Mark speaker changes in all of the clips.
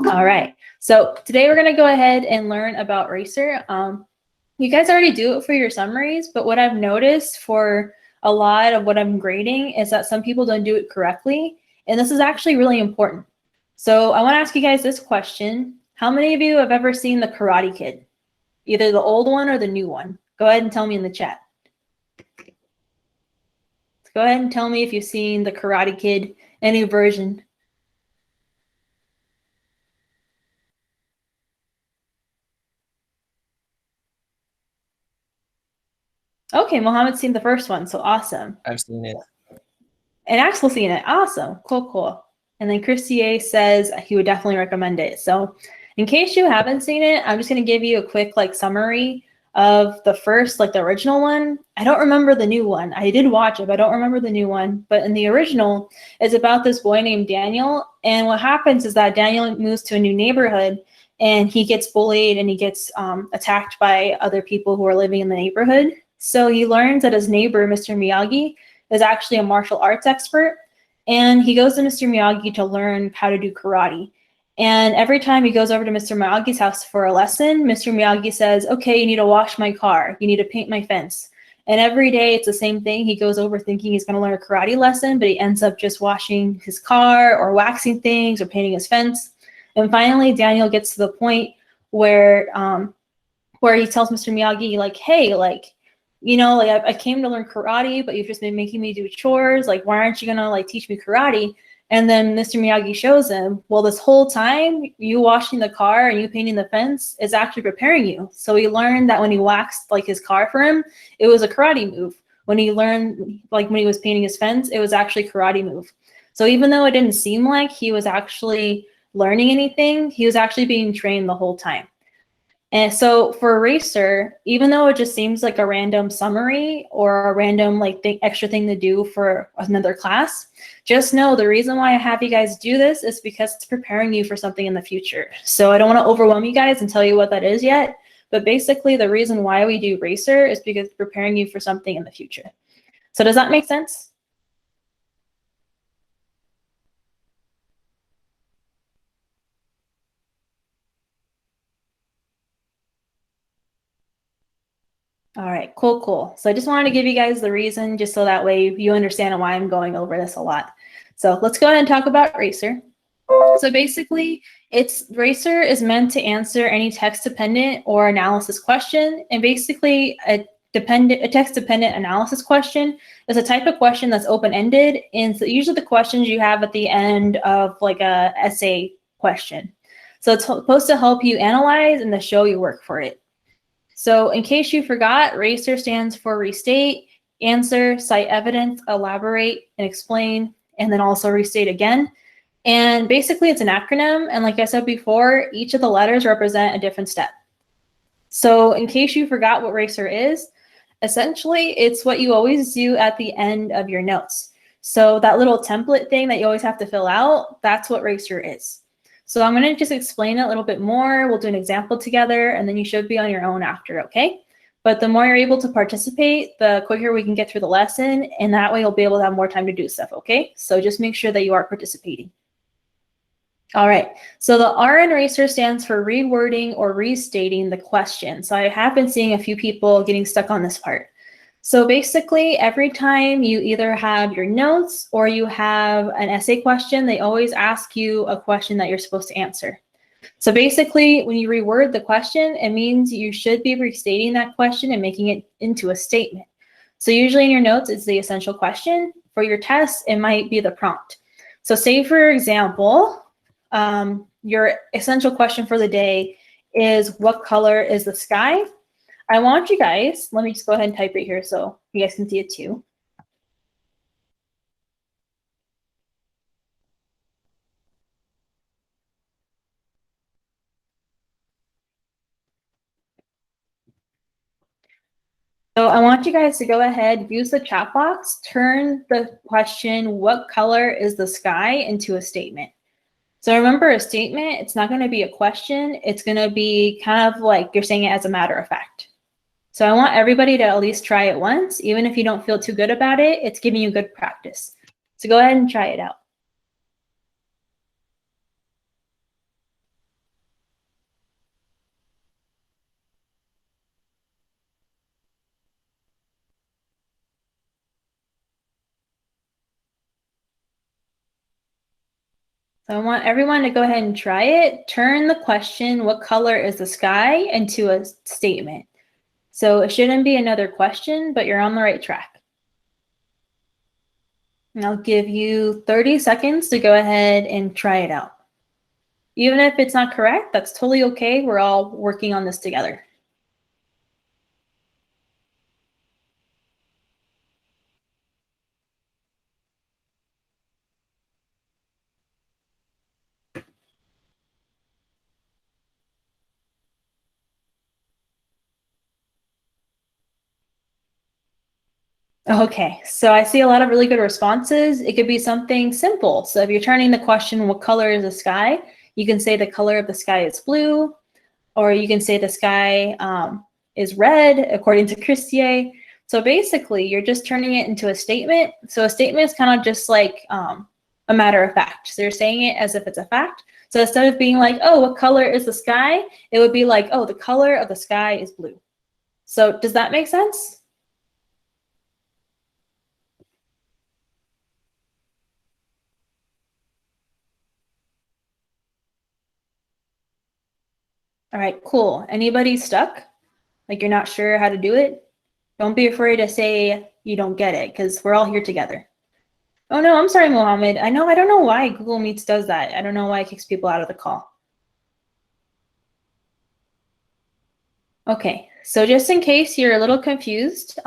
Speaker 1: All right, so today we're going to go ahead and learn about R.A.C.E.R. You guys already do it for your summaries, but what I've noticed for a lot of what I'm grading is that some people don't do it correctly, and this is actually really important. So I want to ask you guys this question. How many of you have ever seen The Karate Kid? Either the old one or the new one? Go ahead and tell me in the chat. Go ahead and tell me if you've seen The Karate Kid, any version. Okay, Mohammed's seen the first one, so awesome.
Speaker 2: I've seen it.
Speaker 1: And Axel's seen it. Awesome. Cool, cool. And then Christier says he would definitely recommend it. So in case you haven't seen it, I'm just going to give you a quick summary of the first, the original one. I don't remember the new one. I did watch it, but I don't remember the new one. But in the original, it's about this boy named Daniel. And what happens is that Daniel moves to a new neighborhood and he gets bullied and he gets attacked by other people who are living in the neighborhood. So he learns that his neighbor, Mr. Miyagi, is actually a martial arts expert. And he goes to Mr. Miyagi to learn how to do karate. And every time he goes over to Mr. Miyagi's house for a lesson, Mr. Miyagi says, okay, you need to wash my car. You need to paint my fence. And every day it's the same thing. He goes over thinking he's going to learn a karate lesson, but he ends up just washing his car or waxing things or painting his fence. And finally, Daniel gets to the point where he tells Mr. Miyagi, hey, I came to learn karate, but you've just been making me do chores. Why aren't you gonna teach me karate? And then Mr. Miyagi shows him, well, this whole time you washing the car and you painting the fence is actually preparing you. So he learned that when he waxed his car for him, it was a karate move. When he learned, when he was painting his fence, it was actually a karate move. So even though it didn't seem like he was actually learning anything, he was actually being trained the whole time. And so for R.A.C.E.R, even though it just seems like a random summary or a random extra thing to do for another class, just know the reason why I have you guys do this is because it's preparing you for something in the future. So I don't want to overwhelm you guys and tell you what that is yet, but basically the reason why we do R.A.C.E.R is because it's preparing you for something in the future. So does that make sense? All right, cool, cool. So I just wanted to give you guys the reason just so that way you understand why I'm going over this a lot. So let's go ahead and talk about R.A.C.E.R. So basically, R.A.C.E.R is meant to answer any text-dependent or analysis question. And basically, a text-dependent analysis question is a type of question that's open-ended. And so usually the questions you have at the end of a essay question. So it's supposed to help you analyze and to show your work for it. So in case you forgot, R.A.C.E.R stands for restate, answer, cite evidence, elaborate, and explain, and then also restate again. And basically it's an acronym. And like I said before, each of the letters represent a different step. So in case you forgot what R.A.C.E.R is, essentially it's what you always do at the end of your notes. So that little template thing that you always have to fill out, that's what R.A.C.E.R is. So I'm going to just explain it a little bit more. We'll do an example together, and then you should be on your own after, okay? But the more you're able to participate, the quicker we can get through the lesson, and that way you'll be able to have more time to do stuff, okay? So just make sure that you are participating. All right, so the R in R.A.C.E.R stands for rewording or restating the question. So I have been seeing a few people getting stuck on this part. So basically, every time you either have your notes or you have an essay question, they always ask you a question that you're supposed to answer. So basically, when you reword the question, it means you should be restating that question and making it into a statement. So usually in your notes, it's the essential question. For your test, it might be the prompt. So say, for example, your essential question for the day is, what color is the sky? I want you guys, let me just go ahead and type right here so you guys can see it too. So I want you guys to go ahead, use the chat box, turn the question, what color is the sky, into a statement. So remember, a statement, it's not going to be a question. It's going to be kind of like you're saying it as a matter of fact. So I want everybody to at least try it once. Even if you don't feel too good about it, it's giving you good practice. So go ahead and try it out. So I want everyone to go ahead and try it. Turn the question, what color is the sky, into a statement. So it shouldn't be another question, but you're on the right track. And I'll give you 30 seconds to go ahead and try it out. Even if it's not correct, that's totally okay. We're all working on this together. Okay, so I see a lot of really good responses. It could be something simple. So if you're turning the question, what color is the sky? You can say the color of the sky is blue, or you can say the sky is red, according to Christie. So basically, you're just turning it into a statement. So a statement is kind of just like a matter of fact. So you're saying it as if it's a fact. So instead of being like, oh, what color is the sky? It would be like, oh, the color of the sky is blue. So does that make sense? All right, cool. Anybody stuck? Like you're not sure how to do it? Don't be afraid to say you don't get it, because we're all here together. Oh no, I'm sorry, Mohammed. I don't know why Google Meets does that. I don't know why it kicks people out of the call. Okay, so just in case you're a little confused,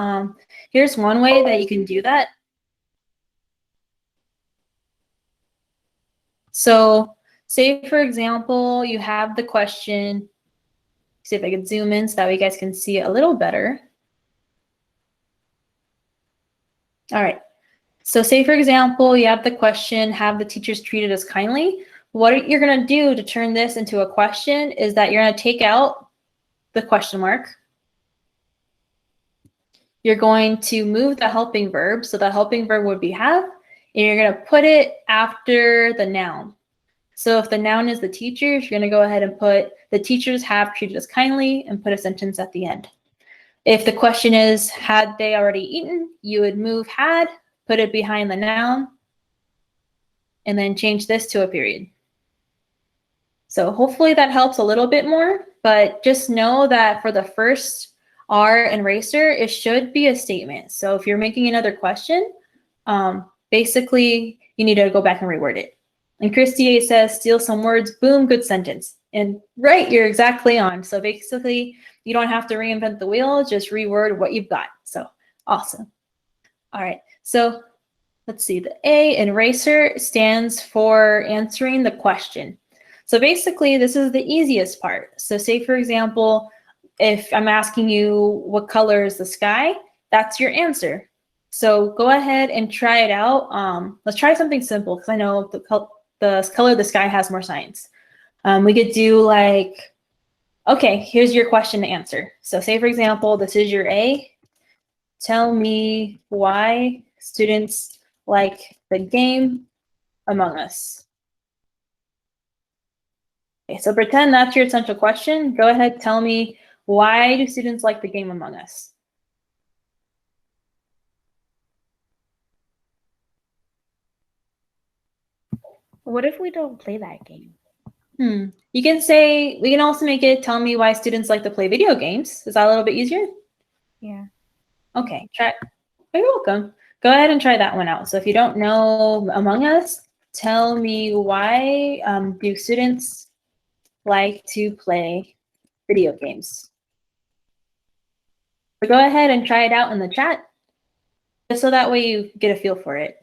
Speaker 1: here's one way that you can do that. So say, for example, you have the question. See if I can zoom in so that way you guys can see it a little better. All right. So say, for example, you have the question, have the teachers treated us kindly? What you're going to do to turn this into a question is that you're going to take out the question mark. You're going to move the helping verb. So the helping verb would be have, and you're going to put it after the noun. So if the noun is the teachers, you're going to go ahead and put the teachers have treated us kindly and put a sentence at the end. If the question is, had they already eaten, you would move had, put it behind the noun, and then change this to a period. So hopefully that helps a little bit more, but just know that for the first R and R.A.C.E.R, it should be a statement. So if you're making another question, basically you need to go back and reword it. And Christie says, steal some words, boom, good sentence. And right, you're exactly on. So basically you don't have to reinvent the wheel, just reword what you've got. So awesome. All right, so let's see, the A in R.A.C.E.R stands for answering the question. So basically, this is the easiest part. So say, for example, if I'm asking you what color is the sky, that's your answer. So go ahead and try it out. Let's try something simple because I know the color of the sky has more science. We could do like, okay, here's your question to answer. So say, for example, this is your A. Tell me why students like the game Among Us. Okay, so pretend that's your essential question. Go ahead, tell me, why do students like the game Among Us?
Speaker 2: What if we don't play that game?
Speaker 1: You can say, we can also make it, tell me why students like to play video games. Is that a little bit easier?
Speaker 2: Yeah.
Speaker 1: Okay, try. You're welcome. Go ahead and try that one out. So if you don't know Among Us, tell me why do students like to play video games? So go ahead and try it out in the chat, just so that way you get a feel for it.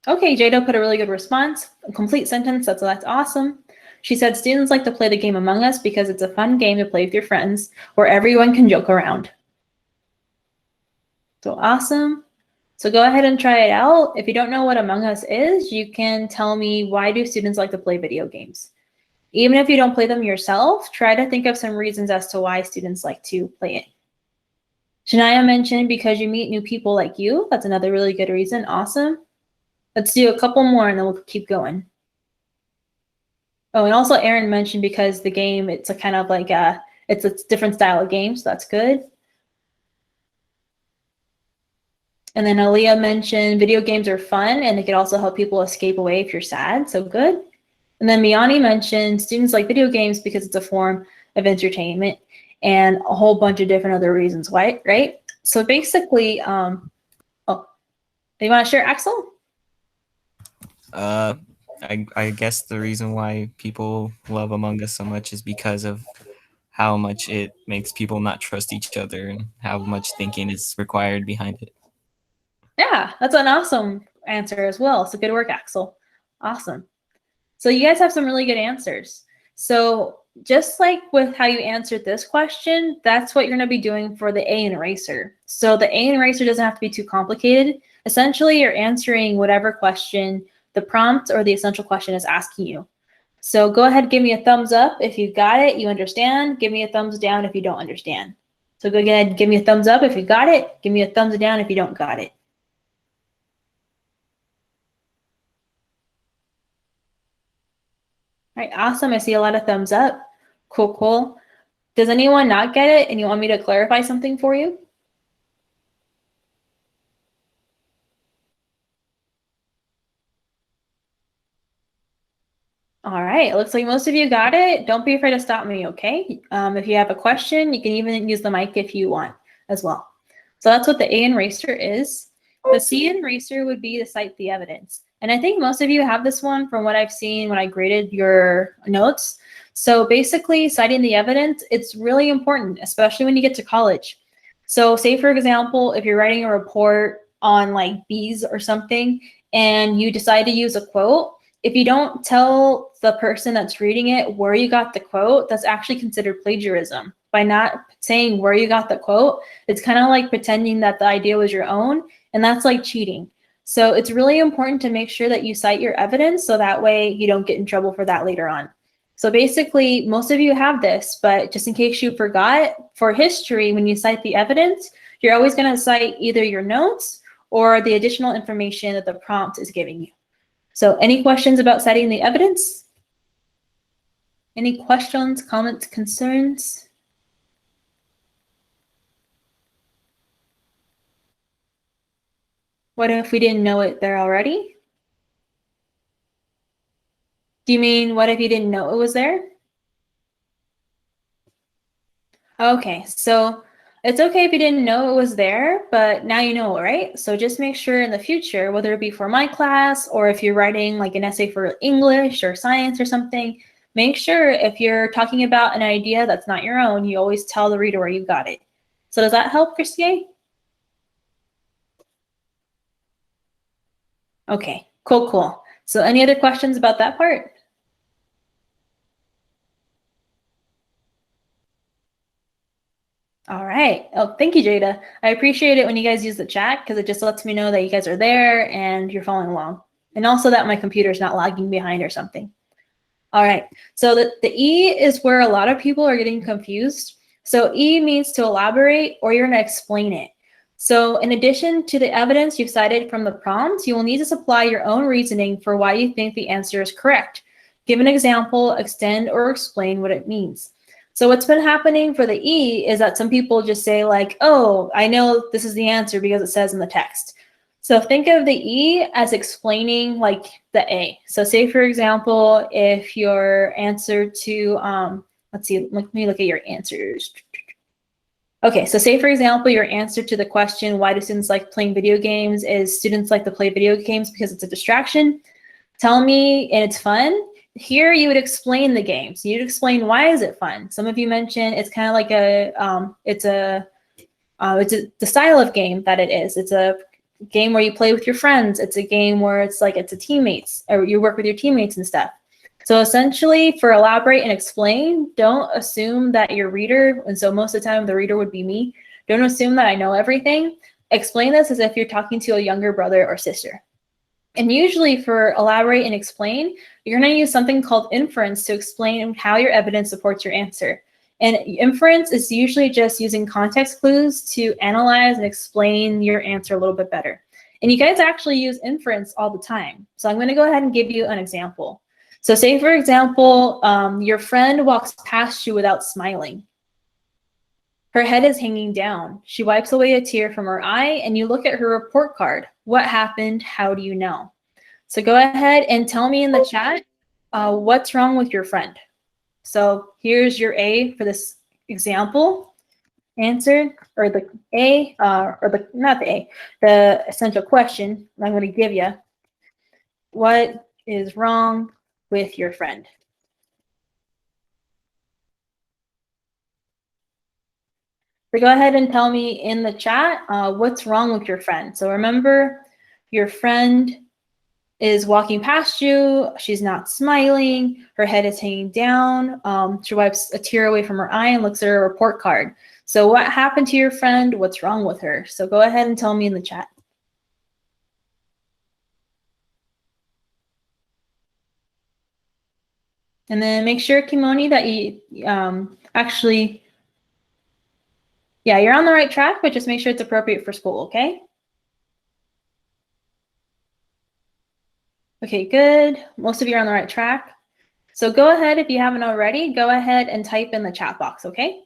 Speaker 1: Okay, Jada put a really good response, a complete sentence, that's awesome. She said, students like to play the game Among Us because it's a fun game to play with your friends where everyone can joke around. So awesome. So go ahead and try it out. If you don't know what Among Us is, you can tell me, why do students like to play video games? Even if you don't play them yourself, try to think of some reasons as to why students like to play it. Shania mentioned because you meet new people like you. That's another really good reason. Awesome. Let's do a couple more and then we'll keep going. Oh, and also Aaron mentioned because the game, it's a kind of like it's a different style of game, so that's good. And then Aaliyah mentioned video games are fun and they could also help people escape away if you're sad. So good. And then Miani mentioned students like video games because it's a form of entertainment and a whole bunch of different other reasons why, right? So basically, oh, you want to share, Axel?
Speaker 3: I guess the reason why people love Among Us so much is because of how much it makes people not trust each other and how much thinking is required behind it.
Speaker 1: Yeah, that's an awesome answer as well. So good work, Axel. Awesome. So you guys have some really good answers. So just like with how you answered this question, that's what you're going to be doing for the A in R.A.C.E.R. So the A in R.A.C.E.R doesn't have to be too complicated. Essentially, you're answering whatever question the prompt or the essential question is asking you. So go ahead, give me a thumbs up if you got it, you understand. Give me a thumbs down if you don't understand. So go ahead, give me a thumbs up if you got it. Give me a thumbs down if you don't got it. All right, awesome. I see a lot of thumbs up. Cool, cool. Does anyone not get it and you want me to clarify something for you? All right, it looks like most of you got it. Don't be afraid to stop me, okay? If you have a question, you can even use the mic if you want as well. So that's what the A in R.A.C.E.R is. The C in R.A.C.E.R would be to cite the evidence. And I think most of you have this one from what I've seen when I graded your notes. So basically, citing the evidence, it's really important, especially when you get to college. So say, for example, if you're writing a report on like bees or something, and you decide to use a quote, if you don't tell the person that's reading it where you got the quote, that's actually considered plagiarism. By not saying where you got the quote, it's kind of like pretending that the idea was your own, and that's like cheating. So it's really important to make sure that you cite your evidence so that way you don't get in trouble for that later on. So basically, most of you have this, but just in case you forgot, for history, when you cite the evidence, you're always going to cite either your notes or the additional information that the prompt is giving you. So any questions about citing the evidence? Any questions, comments, concerns? What if we didn't know it there already? Do you mean what if you didn't know it was there? Okay, so it's okay if you didn't know it was there, but now you know it, right? So just make sure in the future, whether it be for my class or if you're writing like an essay for English or science or something, make sure if you're talking about an idea that's not your own, you always tell the reader where you got it. So does that help, Christie? Okay, cool, cool. So any other questions about that part? All right. Oh, thank you, Jada. I appreciate it when you guys use the chat because it just lets me know that you guys are there and you're following along. And also that my computer is not lagging behind or something. All right. So the E is where a lot of people are getting confused. So E means to elaborate or you're going to explain it. So in addition to the evidence you've cited from the prompts, you will need to supply your own reasoning for why you think the answer is correct. Give an example, extend, or explain what it means. So what's been happening for the E is that some people just say like, oh, I know this is the answer because it says in the text. So think of the E as explaining like the A. So say, for example, if your answer to, let's see, let me look at your answers. Okay, so say, for example, your answer to the question, why do students like playing video games, is students like to play video games because it's a distraction. Tell me, and it's fun. Here you would explain the game. So you'd explain why is it fun. Some of you mentioned it's kind of like the style of game that it is. It's a game where you play with your friends. It's a game where it's a teammates, or you work with your teammates and stuff. So essentially, for elaborate and explain, don't assume that your reader, and so most of the time the reader would be me, don't assume that I know everything. Explain this as if you're talking to a younger brother or sister. And usually for elaborate and explain, you're going to use something called inference to explain how your evidence supports your answer. And inference is usually just using context clues to analyze and explain your answer a little bit better. And you guys actually use inference all the time. So I'm going to go ahead and give you an example. So say, for example, your friend walks past you without smiling. Her head is hanging down. She wipes away a tear from her eye, and you look at her report card. What happened? How do you know? So go ahead and tell me in the chat what's wrong with your friend. So here's your A for this example answer, or the A, or the not the A, the essential question I'm going to give you. What is wrong with your friend? So go ahead and tell me in the chat what's wrong with your friend. So remember, your friend is walking past you. She's not smiling. Her head is hanging down. She wipes a tear away from her eye and looks at her report card. So what happened to your friend? What's wrong with her? So go ahead and tell me in the chat. And then make sure, Kimoni, that you actually, yeah, you're on the right track, but just make sure it's appropriate for school, okay? Okay, good. Most of you are on the right track. So go ahead, if you haven't already, go ahead and type in the chat box, okay?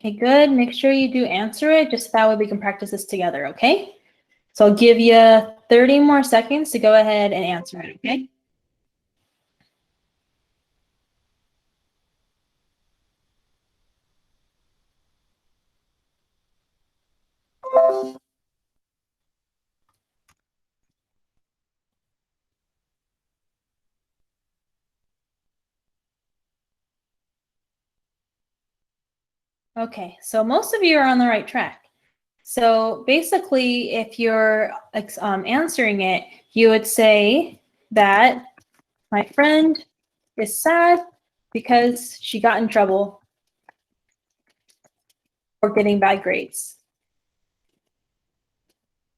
Speaker 1: Okay, good. Make sure you do answer it, just that way we can practice this together, okay? So I'll give you 30 more seconds to go ahead and answer it, okay? Okay, so most of you are on the right track. So basically, if you're answering it, you would say that my friend is sad because she got in trouble for getting bad grades.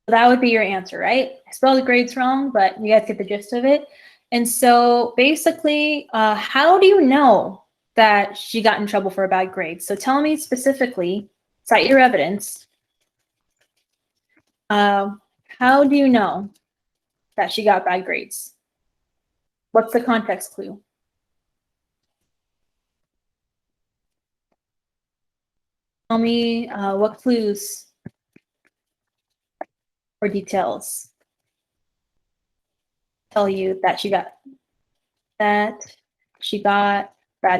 Speaker 1: So that would be your answer, right? I spelled the grades wrong, but you guys get the gist of it. And so basically, how do you know that she got in trouble for a bad grade? So tell me specifically, cite your evidence. How do you know that she got bad grades? What's the context clue? Tell me what clues or details tell you that she got bad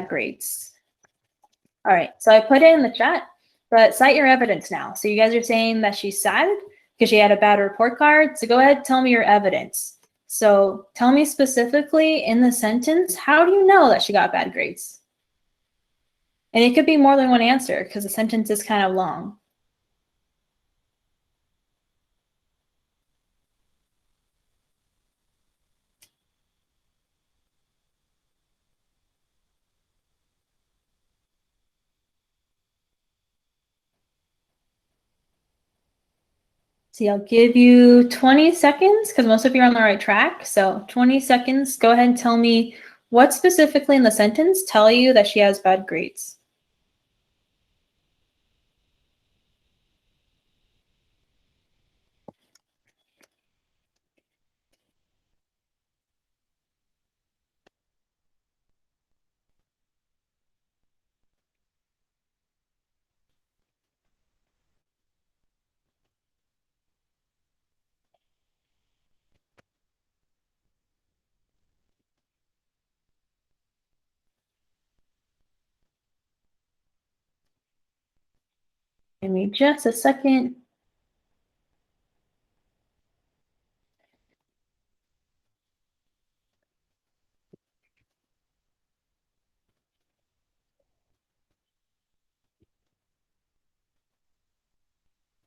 Speaker 1: grades. All right, so I put it in the chat, but cite your evidence now. So you guys are saying that she's sad because she had a bad report card. So go ahead, tell me your evidence. So tell me specifically in the sentence, how do you know that she got bad grades? And it could be more than one answer because the sentence is kind of long. See, I'll give you 20 seconds because most of you are on the right track. So 20 seconds, go ahead and tell me what specifically in the sentence tell you that she has bad grades. Give me just a second.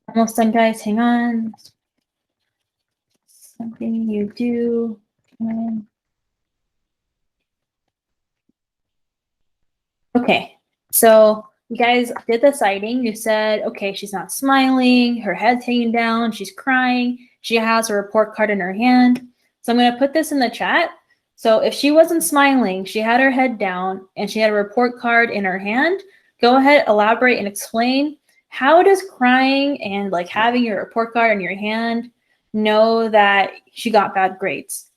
Speaker 1: Almost done, guys. Hang on. Something you do. Okay, so you guys did the citing. You said, okay, she's not smiling, her head's hanging down, she's crying, she has a report card in her hand. So I'm going to put this in the chat. So if she wasn't smiling, she had her head down and she had a report card in her hand, go ahead, elaborate and explain, how does crying and like having your report card in your hand know that she got bad grades?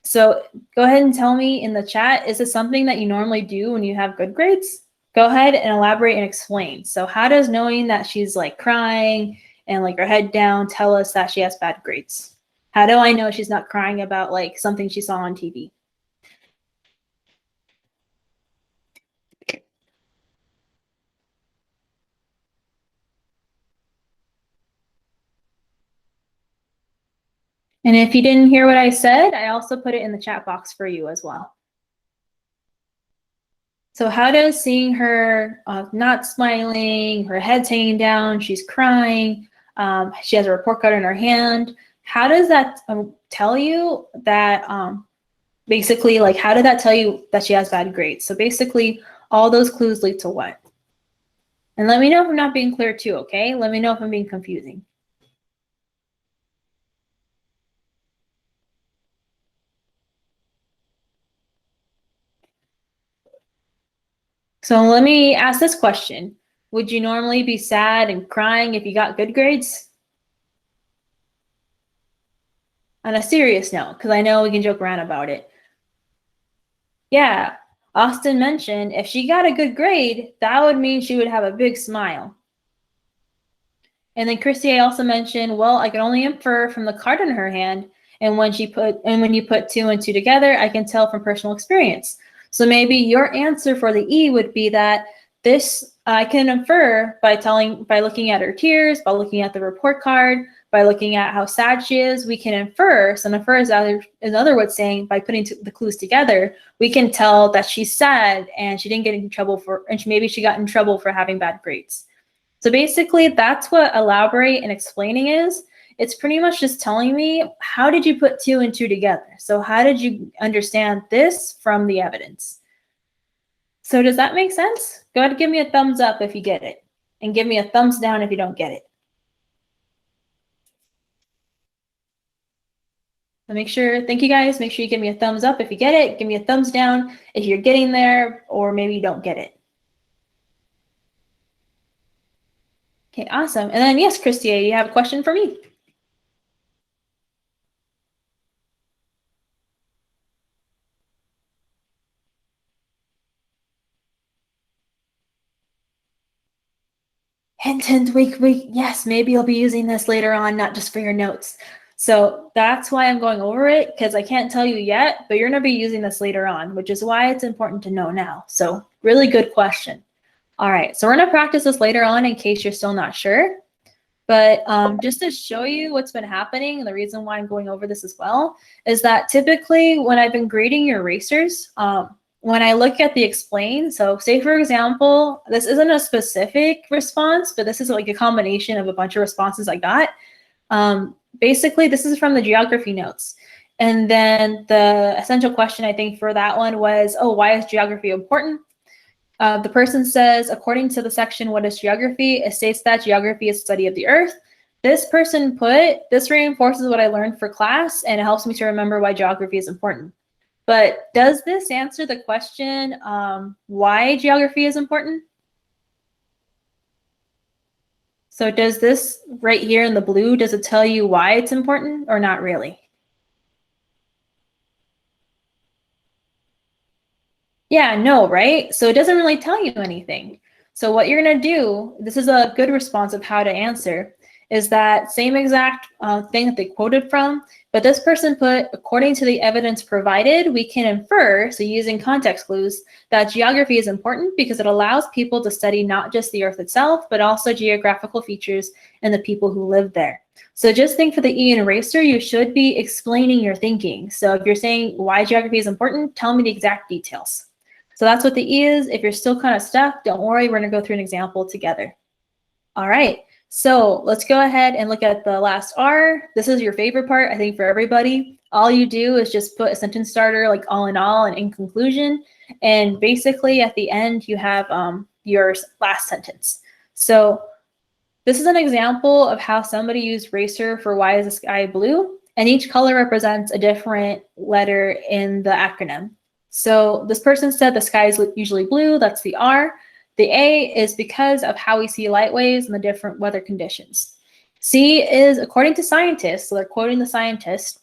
Speaker 1: So go ahead and tell me in the chat, is this something that you normally do when you have good grades? Go ahead and elaborate and explain. So how does knowing that she's like crying and like her head down tell us that she has bad grades? How do I know she's not crying about like something she saw on TV? And if you didn't hear what I said, I also put it in the chat box for you as well. So how does seeing her not smiling, her head's hanging down, she's crying, she has a report card in her hand, how does that tell you that basically, like, how did that tell you that she has bad grades? So basically, all those clues lead to what? And let me know if I'm not being clear too, okay? Let me know if I'm being confusing. So let me ask this question. Would you normally be sad and crying if you got good grades? On a serious note, because I know we can joke around about it. Yeah, Austin mentioned if she got a good grade, that would mean she would have a big smile. And then Christy also mentioned, well, I can only infer from the card in her hand, and when you put two and two together, I can tell from personal experience. So maybe your answer for the E would be that this I can infer by looking at her tears, by looking at the report card, by looking at how sad she is. We can infer. So infer is in other words saying by putting the clues together, we can tell that she's sad and she didn't get in trouble maybe she got in trouble for having bad grades. So basically, that's what elaborate and explaining is. It's pretty much just telling me, how did you put two and two together? So how did you understand this from the evidence? So does that make sense? Go ahead and give me a thumbs up if you get it, and give me a thumbs down if you don't get it. So thank you guys. Make sure you give me a thumbs up if you get it. Give me a thumbs down if you're getting there, or maybe you don't get it. Okay, awesome. And then yes, Christia, you have a question for me. Hint, hint, wink, wink. Yes, maybe you'll be using this later on, not just for your notes. So that's why I'm going over it, because I can't tell you yet, but you're going to be using this later on, which is why it's important to know now. So really good question. All right, so we're going to practice this later on in case you're still not sure. But just to show you what's been happening, and the reason why I'm going over this as well, is that typically when I've been grading your erasers, when I look at the explain, so say for example, this isn't a specific response, but this is like a combination of a bunch of responses I got. Basically, this is from the geography notes. And then the essential question I think for that one was, oh, why is geography important? The person says, according to the section, what is geography? It states that geography is study of the earth. This person put, this reinforces what I learned for class, and it helps me to remember why geography is important. But does this answer the question, why geography is important? So does this right here in the blue, does it tell you why it's important or not really? Yeah, no, right? So it doesn't really tell you anything. So what you're going to do, this is a good response of how to answer, is that same exact thing that they quoted from, but this person put, according to the evidence provided, we can infer, so using context clues, that geography is important because it allows people to study not just the earth itself, but also geographical features and the people who live there. So just think for the E in eraser, you should be explaining your thinking. So if you're saying why geography is important, tell me the exact details. So that's what the E is. If you're still kind of stuck, don't worry, we're gonna go through an example together. All right, so let's go ahead and look at the last R. This is your favorite part, I think, for everybody. All you do is just put a sentence starter, like all in all and in conclusion. And basically at the end, you have your last sentence. So this is an example of how somebody used R.A.C.E.R for why is the sky blue. and each color represents a different letter in the acronym. So this person said the sky is usually blue, that's the R. The A is because of how we see light waves and the different weather conditions. C is according to scientists, so they're quoting the scientist,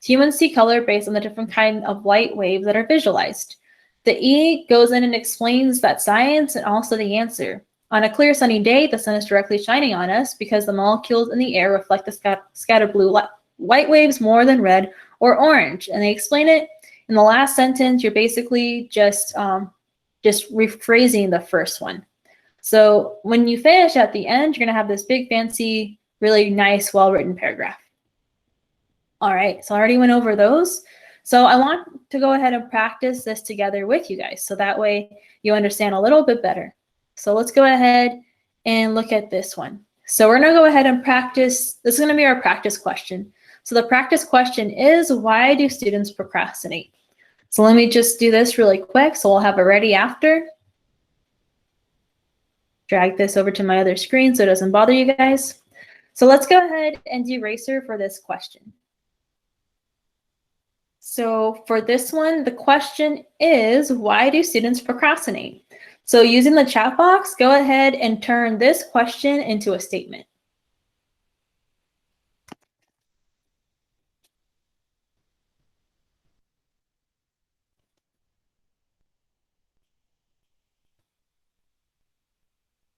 Speaker 1: humans see color based on the different kind of light waves that are visualized. The E goes in and explains that science and also the answer. On a clear sunny day, the sun is directly shining on us because the molecules in the air reflect the scattered blue light waves more than red or orange. And they explain it in the last sentence. You're basically just rephrasing the first one. So when you finish at the end, you're going to have this big, fancy, really nice, well-written paragraph. All right, so I already went over those. So I want to go ahead and practice this together with you guys, so that way you understand a little bit better. So let's go ahead and look at this one. So we're gonna go ahead and practice, this is gonna be our practice question. So the practice question is, why do students procrastinate? So let me just do this really quick, so we'll have it ready after. Drag this over to my other screen so it doesn't bother you guys. So let's go ahead and do R.A.C.E.R for this question. So for this one, the question is, why do students procrastinate? So using the chat box, go ahead and turn this question into a statement.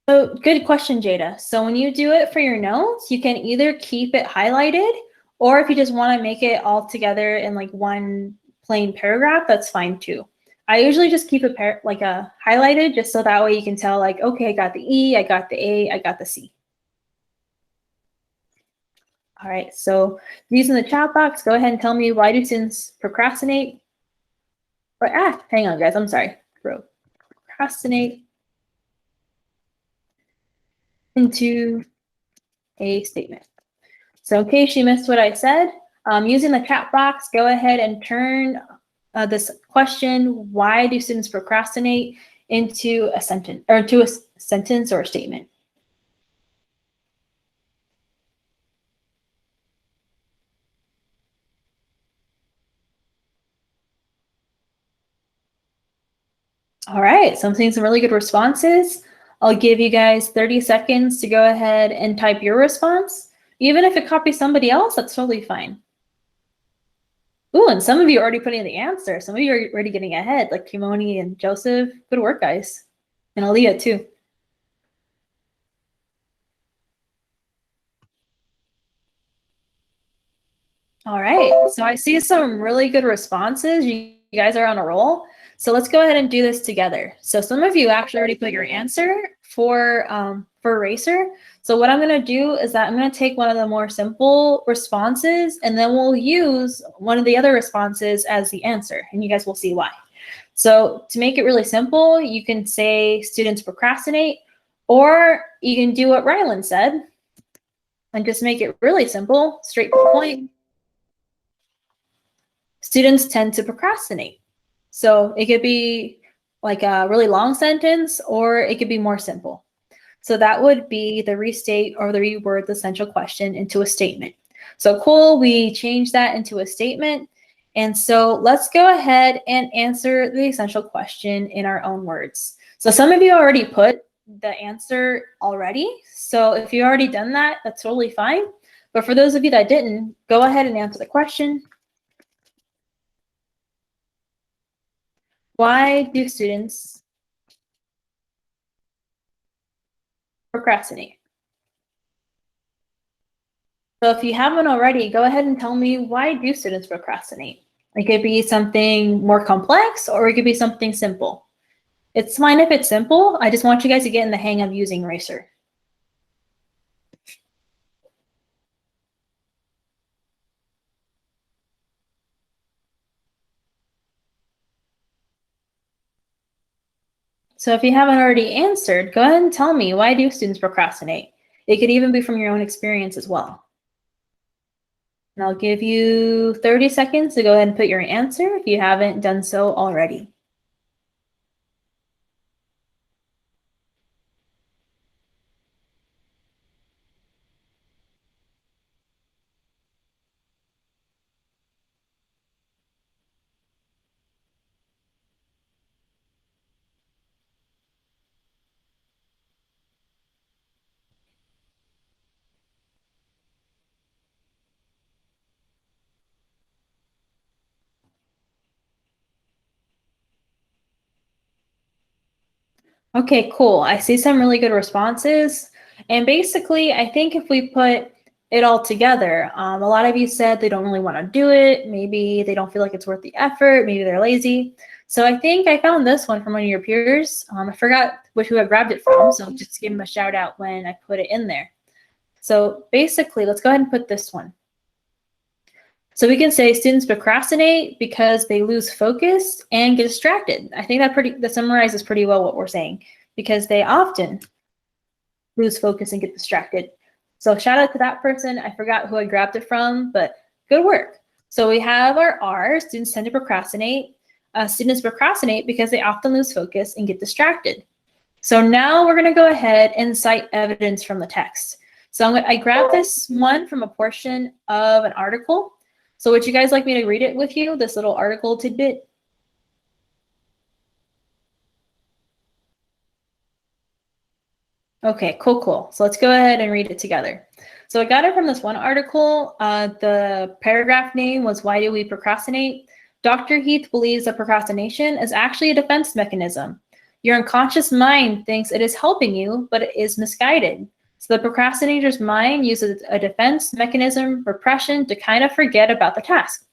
Speaker 1: So good question, Jada. So when you do it for your notes, you can either keep it highlighted, or if you just want to make it all together in like one plain paragraph, that's fine too. I usually just keep it highlighted just so that way you can tell like, okay, I got the E, I got the A, I got the C. All right, so using the chat box, go ahead and tell me, why do students procrastinate? Or hang on guys, I'm sorry. Procrastinate into a statement. So in case you missed what I said, using the chat box, go ahead and turn this question, why do students procrastinate, into a sentence or into a sentence or a statement. All right, so I'm seeing some really good responses. I'll give you guys 30 seconds to go ahead and type your response. Even if it copies somebody else, that's totally fine. Ooh, and some of you are already putting in the answer. Some of you are already getting ahead, like Kimoni and Joseph. Good work, guys. And Aaliyah, too. All right, so I see some really good responses. You guys are on a roll. So let's go ahead and do this together. So some of you actually already put your answer for R.A.C.E.R. So what I'm gonna do is that I'm gonna take one of the more simple responses and then we'll use one of the other responses as the answer, and you guys will see why. So to make it really simple, you can say students procrastinate, or you can do what Rylan said and just make it really simple, straight to the point. Students tend to procrastinate. So it could be like a really long sentence, or it could be more simple. So that would be the restate or the reword the central question into a statement. So cool, we changed that into a statement. And so let's go ahead and answer the essential question in our own words. So some of you already put the answer already. So if you've already done that, that's totally fine. But for those of you that didn't, go ahead and answer the question. Why do students procrastinate? So if you haven't already, go ahead and tell me, why do students procrastinate? It could be something more complex, or it could be something simple. It's fine if it's simple. I just want you guys to get in the hang of using R.A.C.E.R. So if you haven't already answered, go ahead and tell me, why do students procrastinate? It could even be from your own experience as well. And I'll give you 30 seconds to go ahead and put your answer if you haven't done so already. Okay, cool. I see some really good responses. And basically, I think if we put it all together, a lot of you said they don't really want to do it. Maybe they don't feel like it's worth the effort. Maybe they're lazy. So I think I found this one from one of your peers. I forgot who I grabbed it from, so just give them a shout out when I put it in there. So basically, let's go ahead and put this one. So we can say students procrastinate because they lose focus and get distracted. I think that summarizes pretty well what we're saying, because they often lose focus and get distracted. So shout out to that person. I forgot who I grabbed it from, but good work. So we have our R, students tend to procrastinate. Students procrastinate because they often lose focus and get distracted. So now we're going to go ahead and cite evidence from the text. So I grabbed this one from a portion of an article. So would you guys like me to read it with you, this little article tidbit? Okay, cool. So let's go ahead and read it together. So I got it from this one article. The paragraph name was "Why Do We Procrastinate?" Dr. Heath believes that procrastination is actually a defense mechanism. Your unconscious mind thinks it is helping you, but it is misguided. So the procrastinator's mind uses a defense mechanism, repression, to kind of forget about the task.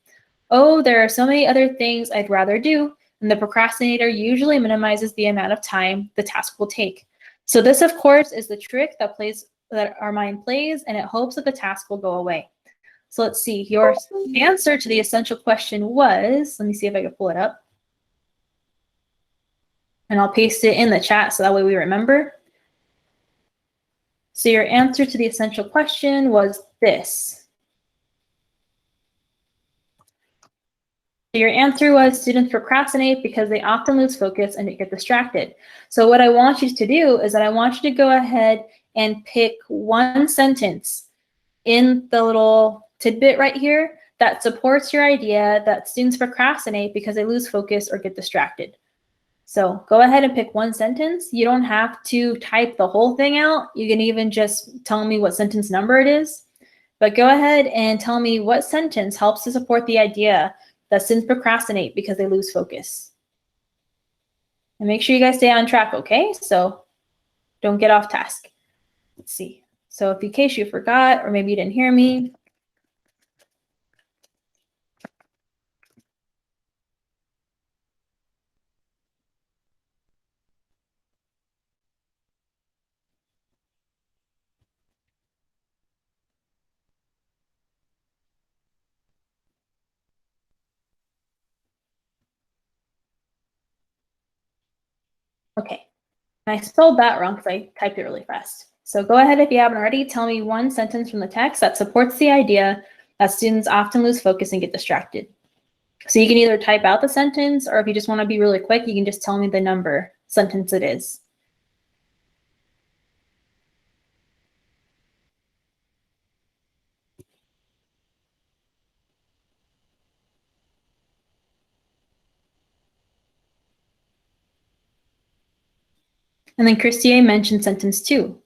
Speaker 1: Oh, there are so many other things I'd rather do, and the procrastinator usually minimizes the amount of time the task will take. So this, of course, is the trick that our mind plays, and it hopes that the task will go away. So let's see, your answer to the essential question was, let me see if I can pull it up. And I'll paste it in the chat so that way we remember. So your answer to the essential question was this. Your answer was students procrastinate because they often lose focus and get distracted. So what I want you to do is that I want you to go ahead and pick one sentence in the little tidbit right here that supports your idea that students procrastinate because they lose focus or get distracted. So go ahead and pick one sentence. You don't have to type the whole thing out. You can even just tell me what sentence number it is. But go ahead and tell me what sentence helps to support the idea that students procrastinate because they lose focus. And make sure you guys stay on track, okay? So don't get off task. Let's see. So if in case you forgot or maybe you didn't hear me, okay. And I spelled that wrong because I typed it really fast. So go ahead, if you haven't already, tell me one sentence from the text that supports the idea that students often lose focus and get distracted. So you can either type out the sentence, or if you just want to be really quick, you can just tell me the number sentence it is. And then Christie mentioned sentence 2.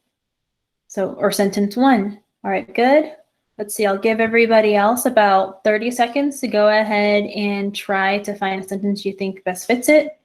Speaker 1: So, or sentence 1. All right, good. Let's see, I'll give everybody else about 30 seconds to go ahead and try to find a sentence you think best fits it.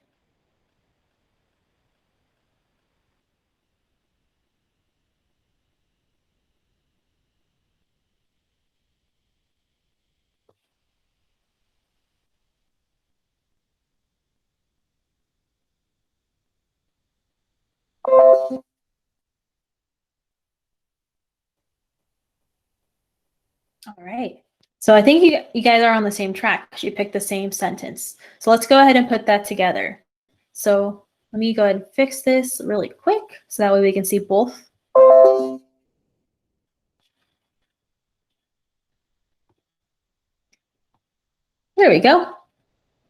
Speaker 1: All right. So I think you guys are on the same track. You picked the same sentence. So let's go ahead and put that together. So let me go ahead and fix this really quick so that way we can see both. There we go.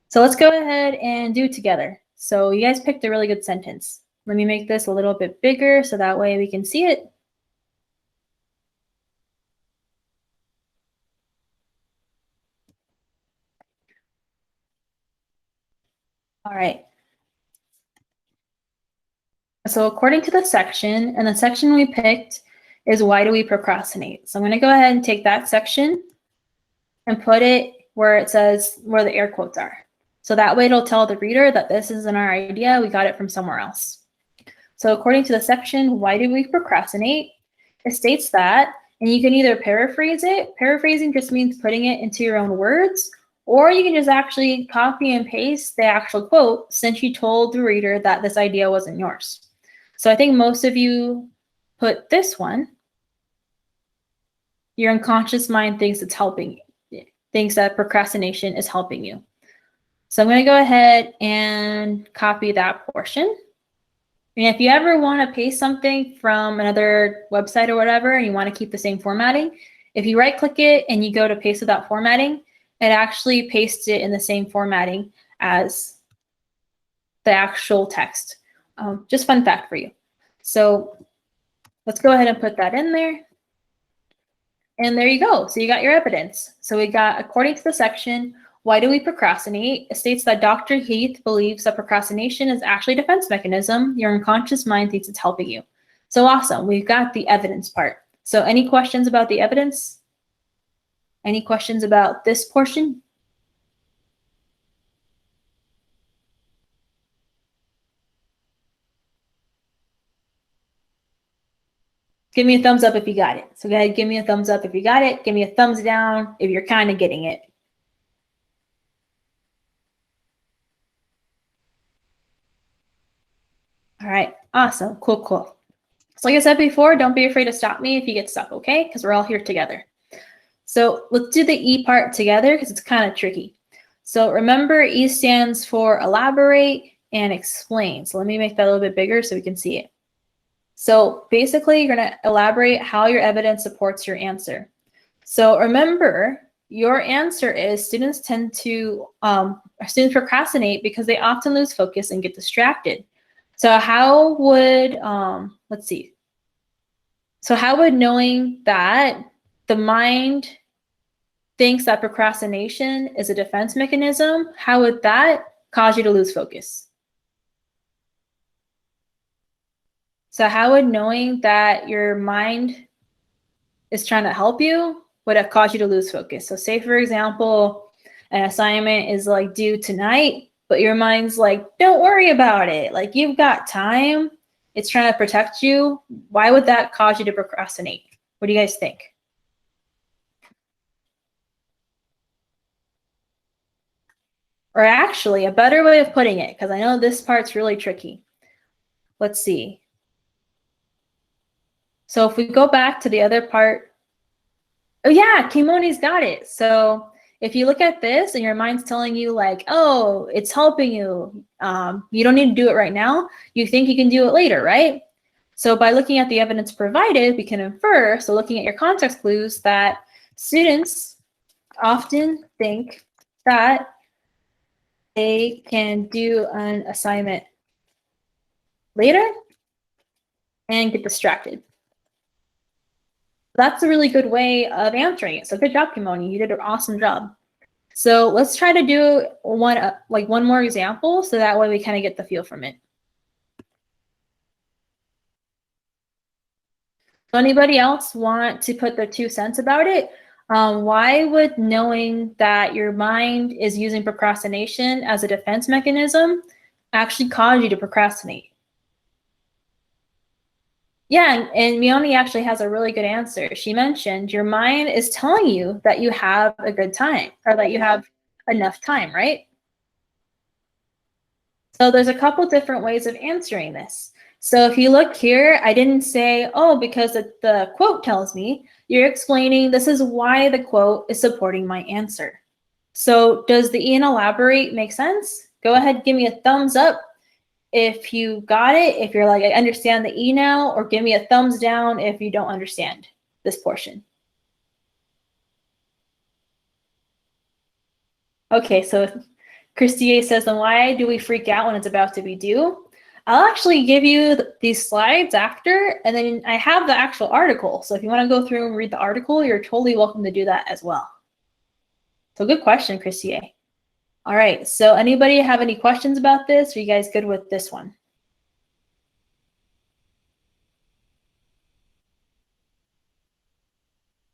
Speaker 1: So let's go ahead and do it together. So you guys picked a really good sentence. Let me make this a little bit bigger so that way we can see it. All right. So according to the section, and the section we picked is "Why do we procrastinate?" So I'm going to go ahead and take that section and put it where it says where the air quotes are. So that way it'll tell the reader that this isn't our idea, we got it from somewhere else. So according to the section, why do we procrastinate? It states that, and you can either paraphrase it. Paraphrasing just means putting it into your own words, or you can just actually copy and paste the actual quote since you told the reader that this idea wasn't yours. So I think most of you put this one. Your unconscious mind thinks it's helping you, thinks that procrastination is helping you. So I'm going to go ahead and copy that portion. And if you ever want to paste something from another website or whatever, and you want to keep the same formatting, if you right click it and you go to paste without formatting, it actually pastes it in the same formatting as the actual text. Just fun fact for you. So let's go ahead and put that in there. And there you go. So you got your evidence. So we got, according to the section, why do we procrastinate? It states that Dr. Heath believes that procrastination is actually a defense mechanism. Your unconscious mind thinks it's helping you. So awesome. We've got the evidence part. So any questions about the evidence? Any questions about this portion? Give me a thumbs up if you got it. So go ahead, give me a thumbs up if you got it. Give me a thumbs down if you're kind of getting it. All right, awesome, cool, cool. So like I said before, don't be afraid to stop me if you get stuck, okay? Because we're all here together. So let's do the E part together because it's kind of tricky. So remember, E stands for elaborate and explain. So let me make that a little bit bigger so we can see it. So basically, you're going to elaborate how your evidence supports your answer. So remember, your answer is students procrastinate because they often lose focus and get distracted. So how would, let's see. So how would knowing that the mind thinks that procrastination is a defense mechanism, how would that cause you to lose focus? So how would knowing that your mind is trying to help you would have caused you to lose focus? So say, for example, an assignment is like due tonight, but your mind's like, don't worry about it. Like, you've got time. It's trying to protect you. Why would that cause you to procrastinate? What do you guys think? Or actually, a better way of putting it, because I know this part's really tricky. Let's see. So if we go back to the other part, oh yeah, Kimoni's got it. So if you look at this and your mind's telling you like, oh, it's helping you, you don't need to do it right now, you think you can do it later, right? So by looking at the evidence provided, we can infer, so looking at your context clues, that students often think that they can do an assignment later and get distracted. That's a really good way of answering it. So good job, Kimoni. You did an awesome job. So let's try to do one more example so that way we kind of get the feel from it. So anybody else want to put their 2 cents about it? Why would knowing that your mind is using procrastination as a defense mechanism actually cause you to procrastinate? Yeah, and Mione actually has a really good answer. She mentioned your mind is telling you that you have a good time or that you have enough time, right? So there's a couple different ways of answering this. So if you look here, I didn't say, oh, because the quote tells me. You're explaining this is why the quote is supporting my answer. So does the E and elaborate make sense? Go ahead, give me a thumbs up if you got it, if you're like, I understand the E now, or give me a thumbs down if you don't understand this portion. Okay, so Christy A says, then why do we freak out when it's about to be due? I'll actually give you these slides after, and then I have the actual article. So if you want to go through and read the article, you're totally welcome to do that as well. So good question, Christy A. All right, so anybody have any questions about this? Are you guys good with this one?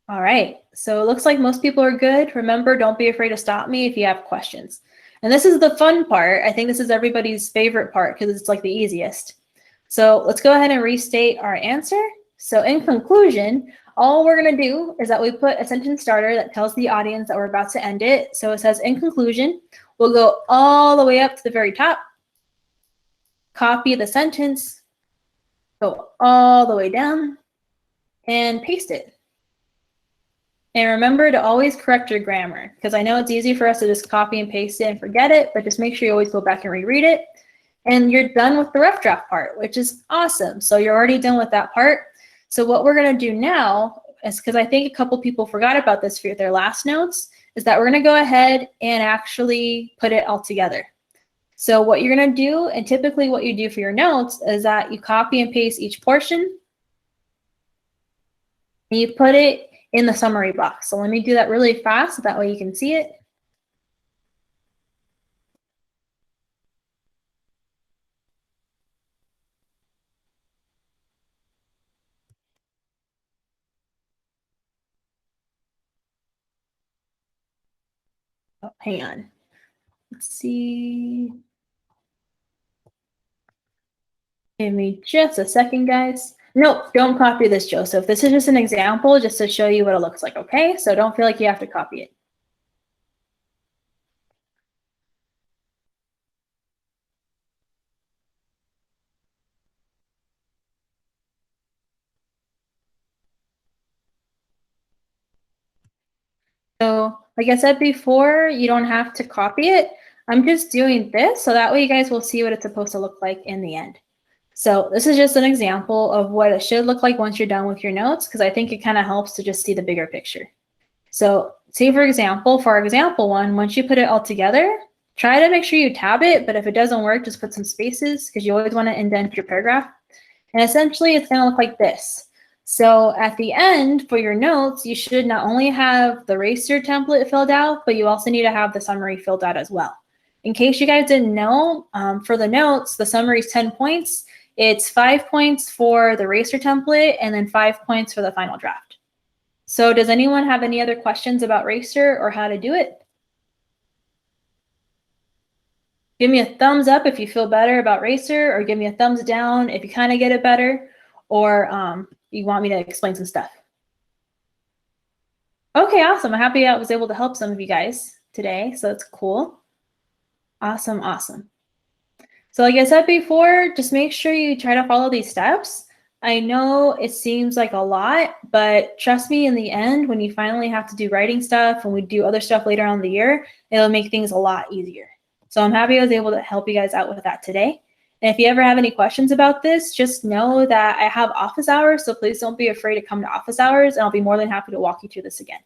Speaker 1: All right, so it looks like most people are good. Remember, don't be afraid to stop me if you have questions. And this is the fun part. I think this is everybody's favorite part because it's like the easiest. So let's go ahead and restate our answer. So in conclusion, all we're going to do is that we put a sentence starter that tells the audience that we're about to end it. So it says, in conclusion, we'll go all the way up to the very top, copy the sentence, go all the way down, and paste it. And remember to always correct your grammar, because I know it's easy for us to just copy and paste it and forget it, but just make sure you always go back and reread it. And you're done with the rough draft part, which is awesome. So you're already done with that part. So what we're going to do now is, because I think a couple people forgot about this for their last notes, is that we're going to go ahead and actually put it all together. So what you're going to do, and typically what you do for your notes, is that you copy and paste each portion, and you put it in the summary box. So let me do that really fast, so that way you can see it. Oh, hang on. Let's see. Give me just a second, guys. Nope, don't copy this, Joseph. This is just an example just to show you what it looks like, okay? So don't feel like you have to copy it. So like I said before, you don't have to copy it. I'm just doing this so that way you guys will see what it's supposed to look like in the end. So this is just an example of what it should look like once you're done with your notes, because I think it kind of helps to just see the bigger picture. So say, for example, for our example one, once you put it all together, try to make sure you tab it, but if it doesn't work, just put some spaces because you always want to indent your paragraph. And essentially it's going to look like this. So at the end for your notes, you should not only have the R.A.C.E.R template filled out, but you also need to have the summary filled out as well. In case you guys didn't know, for the notes, the summary is 10 points. It's 5 points for the R.A.C.E.R template and then 5 points for the final draft. So does anyone have any other questions about R.A.C.E.R or how to do it? Give me a thumbs up if you feel better about R.A.C.E.R, or give me a thumbs down if you kind of get it better, or you want me to explain some stuff. Okay, awesome. I'm happy I was able to help some of you guys today, so that's cool. Awesome, awesome. So like I said before, just make sure you try to follow these steps. I know it seems like a lot, but trust me, in the end, when you finally have to do writing stuff and we do other stuff later on in the year, it'll make things a lot easier. So I'm happy I was able to help you guys out with that today. And if you ever have any questions about this, just know that I have office hours, so please don't be afraid to come to office hours, and I'll be more than happy to walk you through this again.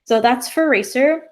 Speaker 1: So that's for R.A.C.E.R.